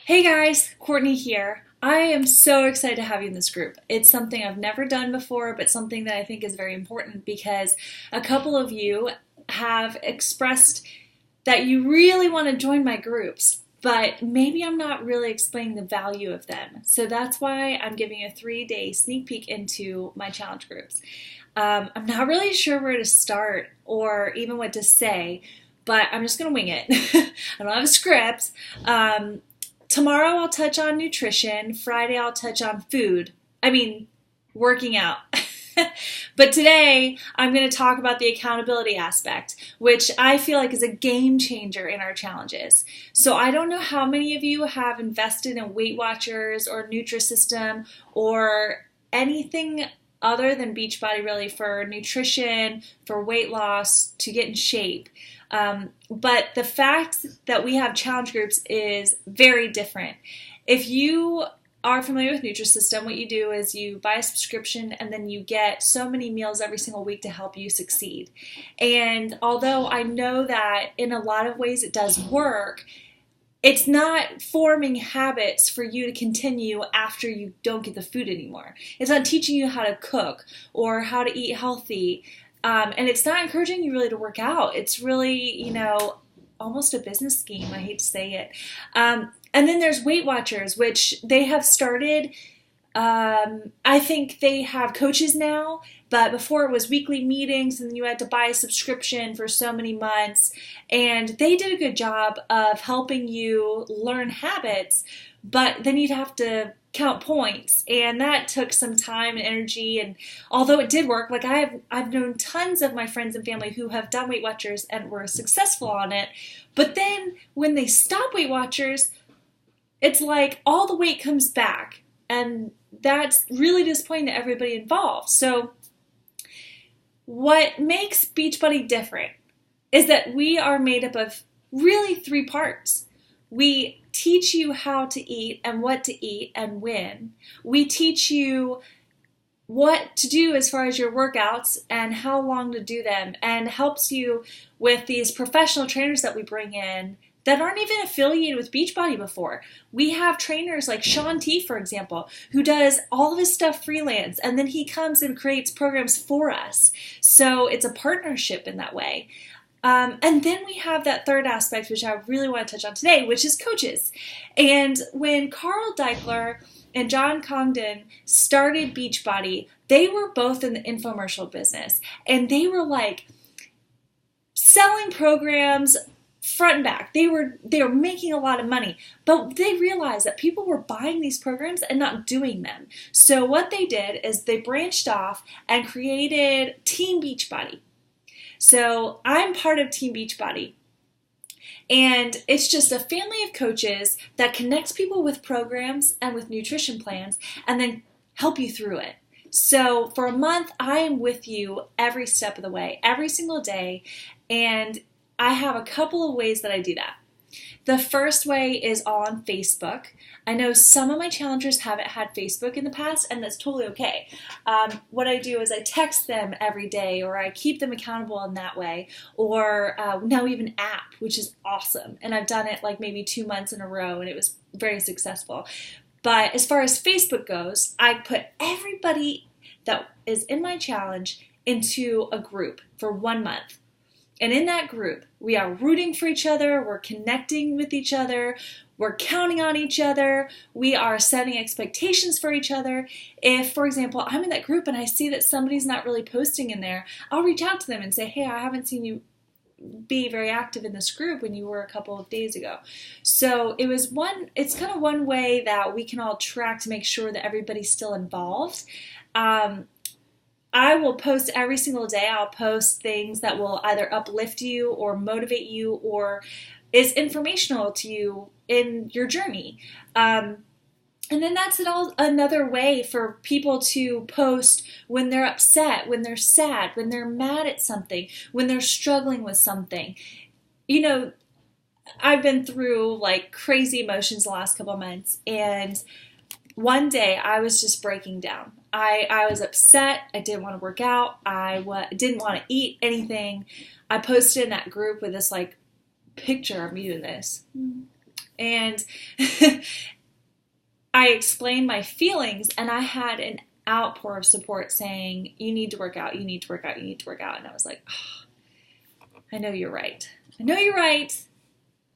Hey guys, Courtney here. I am so excited to have you in this group. It's something I've never done before, but something that I think is very important because a couple of you have expressed that you really want to join my groups, but maybe I'm not really explaining the value of them. So that's why I'm giving a 3-day sneak peek into my challenge groups. I'm not really sure where to start or even what to say, but I'm just going to wing it. I don't have a script. Tomorrow I'll touch on nutrition. Friday I'll touch on working out. But today I'm going to talk about the accountability aspect, which I feel like is a game changer in our challenges. So I don't know how many of you have invested in Weight Watchers or NutriSystem or anything other than Beachbody really for nutrition, for weight loss, to get in shape. But the fact that we have challenge groups is very different. If you are familiar with NutriSystem, what you do is you buy a subscription and then you get so many meals every single week to help you succeed. And although I know that in a lot of ways it does work, it's not forming habits for you to continue after you don't get the food anymore. It's not teaching you how to cook or how to eat healthy. And it's not encouraging you really to work out. It's really, almost a business scheme. I hate to say it. And then there's Weight Watchers, which they have started. I think they have coaches now, but before it was weekly meetings and then you had to buy a subscription for so many months. And they did a good job of helping you learn habits, but then you'd have to count points, and that took some time and energy. And although it did work, like I've known tons of my friends and family who have done Weight Watchers and were successful on it, but then when they stop Weight Watchers, it's like all the weight comes back, and that's really disappointing to everybody involved. So what makes Beachbody different is that we are made up of really 3 parts. We teach you how to eat and what to eat and when. We teach you what to do as far as your workouts and how long to do them, and helps you with these professional trainers that we bring in that aren't even affiliated with Beachbody before. We have trainers like Sean T, for example, who does all of his stuff freelance, and then he comes and creates programs for us. So it's a partnership in that way. And then we have that third aspect, which I really want to touch on today, which is coaches. And when Carl Deichler and John Congdon started Beachbody, they were both in the infomercial business, and they were like selling programs front and back. They were making a lot of money, but they realized that people were buying these programs and not doing them. So what they did is they branched off and created Team Beachbody. So I'm part of Team Beachbody, and it's just a family of coaches that connects people with programs and with nutrition plans and then help you through it. So for a month, I am with you every step of the way, every single day, and I have a couple of ways that I do that. The first way is on Facebook. I know some of my challengers haven't had Facebook in the past, and that's totally okay. What I do is I text them every day, or I keep them accountable in that way, or now we have an app, which is awesome. And I've done it like maybe 2 months in a row, and it was very successful. But as far as Facebook goes, I put everybody that is in my challenge into a group for 1 month. And in that group, we are rooting for each other, we're connecting with each other, we're counting on each other, we are setting expectations for each other. If, for example, I'm in that group and I see that somebody's not really posting in there, I'll reach out to them and say, hey, I haven't seen you be very active in this group when you were a couple of days ago. So it's kind of one way that we can all track to make sure that everybody's still involved. I will post every single day. I'll post things that will either uplift you or motivate you or is informational to you in your journey. And then that's another way for people to post when they're upset, when they're sad, when they're mad at something, when they're struggling with something. I've been through like crazy emotions the last couple of months, and one day I was just breaking down. I was upset. I didn't want to work out. I didn't want to eat anything. I posted in that group with this like picture of me doing this. And I explained my feelings, and I had an outpour of support saying, you need to work out, you need to work out, you need to work out. And I was like, oh, I know you're right. I know you're right.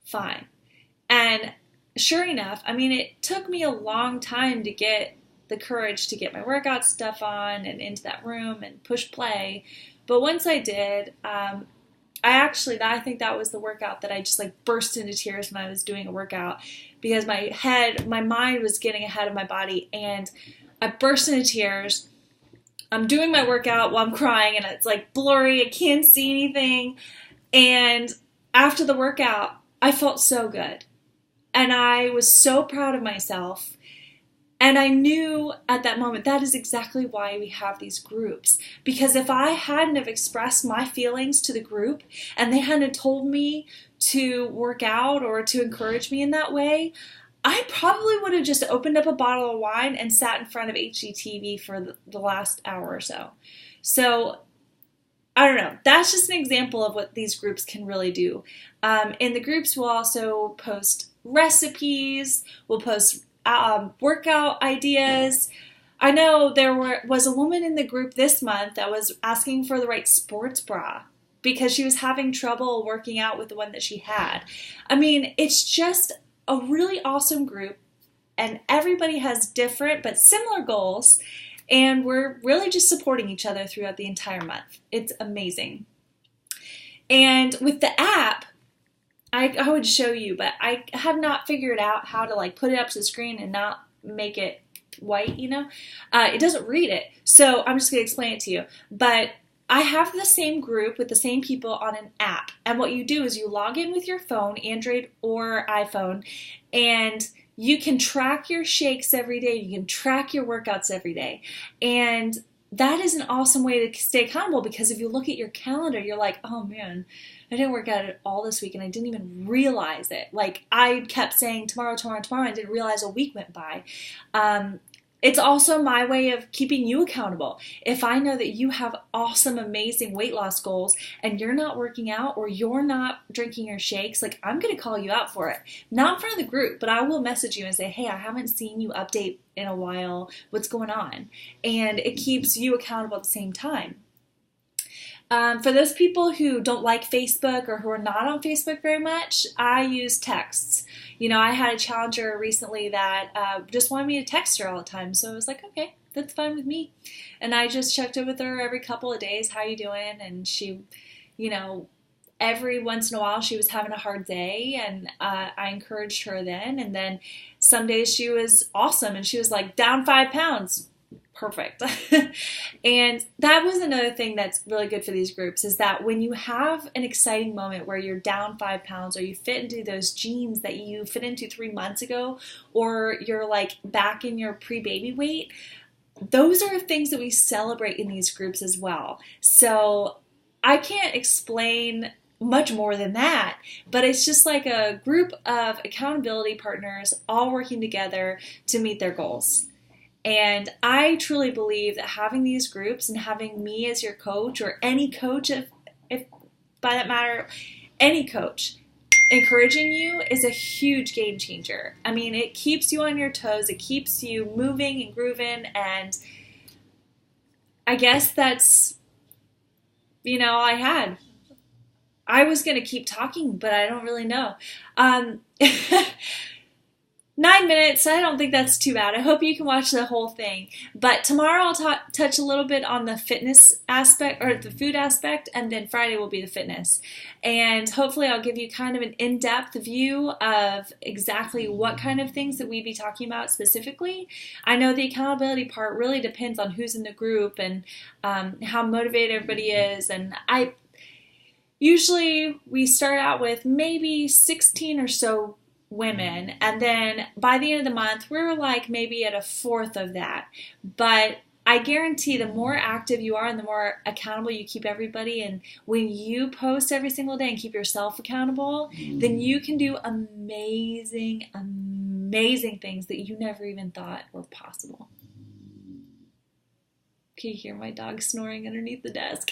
Fine. And sure enough, I mean, it took me a long time to get the courage to get my workout stuff on and into that room and push play. But once I did, I think that was the workout that I just like burst into tears when I was doing a workout, because my mind was getting ahead of my body, and I burst into tears. I'm doing my workout while I'm crying, and it's like blurry. I can't see anything. And after the workout, I felt so good. And I was so proud of myself. And I knew at that moment, that is exactly why we have these groups. Because if I hadn't have expressed my feelings to the group, and they hadn't told me to work out or to encourage me in that way, I probably would have just opened up a bottle of wine and sat in front of HGTV for the last hour or so. So, I don't know. That's just an example of what these groups can really do. In the groups, we'll also post recipes. We'll post workout ideas. I know there was a woman in the group this month that was asking for the right sports bra because she was having trouble working out with the one that she had. I mean, it's just a really awesome group, and everybody has different but similar goals, and we're really just supporting each other throughout the entire month. It's amazing. And with the app, I would show you, but I have not figured out how to like put it up to the screen and not make it white, It doesn't read it. So I'm just going to explain it to you. But I have the same group with the same people on an app. And what you do is you log in with your phone, Android or iPhone, and you can track your shakes every day. You can track your workouts every day. And that is an awesome way to stay accountable, because if you look at your calendar, you're like, oh man, I didn't work out at all this week and I didn't even realize it. Like I kept saying tomorrow, tomorrow, tomorrow. I didn't realize a week went by. It's also my way of keeping you accountable. If I know that you have awesome, amazing weight loss goals and you're not working out or you're not drinking your shakes, like I'm going to call you out for it. Not in front of the group, but I will message you and say, hey, I haven't seen you update in a while. What's going on? And it keeps you accountable at the same time. For those people who don't like Facebook or who are not on Facebook very much, I use texts. I had a challenger recently that just wanted me to text her all the time. So I was like, okay, that's fine with me. And I just checked in with her every couple of days. How you doing? And she, every once in a while she was having a hard day, and I encouraged her then. And then some days she was awesome and she was like down 5 pounds. Perfect. And that was another thing that's really good for these groups, is that when you have an exciting moment where you're down 5 pounds, or you fit into those jeans that you fit into 3 months ago, or you're like back in your pre-baby weight, those are things that we celebrate in these groups as well. So I can't explain much more than that, but it's just like a group of accountability partners all working together to meet their goals. And I truly believe that having these groups and having me as your coach, or any coach, if by that matter, any coach, encouraging you is a huge game changer. I mean, it keeps you on your toes. It keeps you moving and grooving. And I guess that's, all I had. I was going to keep talking, but I don't really know. 9 minutes, I don't think that's too bad. I hope you can watch the whole thing. But tomorrow I'll touch a little bit on the fitness aspect, or the food aspect, and then Friday will be the fitness. And hopefully I'll give you kind of an in-depth view of exactly what kind of things that we'd be talking about specifically. I know the accountability part really depends on who's in the group and how motivated everybody is. And usually we start out with maybe 16 or so women, and then by the end of the month we're like maybe at a fourth of that. But I guarantee the more active you are and the more accountable you keep everybody, and when you post every single day and keep yourself accountable, then you can do amazing things that you never even thought were possible. Can you hear my dog snoring underneath the desk?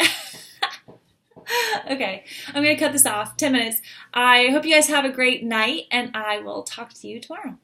Okay, I'm going to cut this off. 10 minutes. I hope you guys have a great night, and I will talk to you tomorrow.